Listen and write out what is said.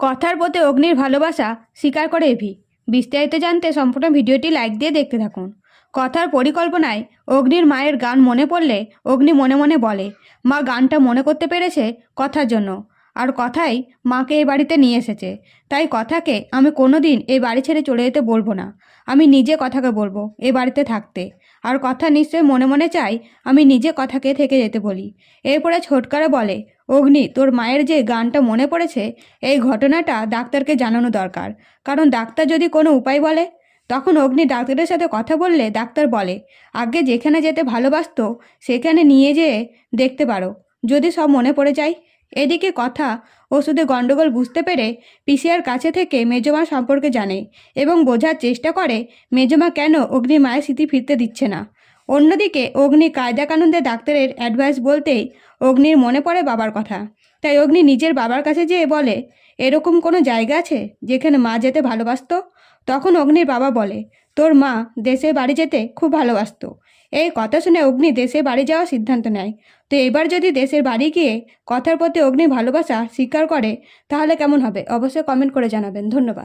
কথার প্রতি অগ্নির ভালোবাসা স্বীকার করে এভি। বিস্তারিত জানতে সম্পূর্ণ ভিডিওটি লাইক দিয়ে দেখতে থাকুন। কথার পরিকল্পনায় অগ্নির মায়ের গান মনে পড়লে অগ্নি মনে মনে বলে, মা গানটা মনে করতে পেরেছে কথার জন্য, আর কথাই মাকে এই বাড়িতে নিয়ে এসেছে। তাই কথাকে আমি কোনো দিন এই বাড়ি ছেড়ে চলে যেতে বলবো না। আমি নিজে কথাকে বলবো এই বাড়িতে থাকতে। আর কথা নিশ্চয়ই মনে মনে চাই আমি নিজে কথাকে থেকে যেতে বলি। এরপরে ছোটকারা বলে, অগ্নি, তোর মায়ের যে গানটা মনে পড়েছে, এই ঘটনাটা ডাক্তারকে জানানো দরকার। কারণ ডাক্তার যদি কোনো উপায় বলে। তখন অগ্নি ডাক্তারের সাথে কথা বললে ডাক্তার বলে, আগে যেখানে যেতে ভালোবাসতো সেখানে নিয়ে যেয়ে দেখতে পারো, যদি সব মনে পড়ে যায়। এদিকে কথা ওষুধে গণ্ডগোল বুঝতে পেরে পিসিআর কাছে থেকে মেজমা সম্পর্কে জানে এবং বোঝার চেষ্টা করে মেজমা কেন অগ্নি মায়ের স্মৃতি ফিরতে দিচ্ছে না। অন্যদিকে অগ্নি কায়দা কানুনদের ডাক্তারের অ্যাডভাইস বলতেই অগ্নির মনে পড়ে বাবার কথা। তাই অগ্নি নিজের বাবার কাছে যেয়ে বলে, এরকম কোনো জায়গা আছে যেখানে মা যেতে ভালোবাসতো? তখন অগ্নির বাবা বলে, তোর মা দেশের বাড়ি যেতে খুব ভালোবাসতো। এই কথা শুনে অগ্নি দেশের বাড়ি যাওয়ার সিদ্ধান্ত নেয়। তো এবার যদি দেশের বাড়ি গিয়ে কথার প্রতি অগ্নির ভালোবাসা স্বীকার করে তাহলে কেমন হবে? অবশ্যই কমেন্ট করে জানাবেন। ধন্যবাদ।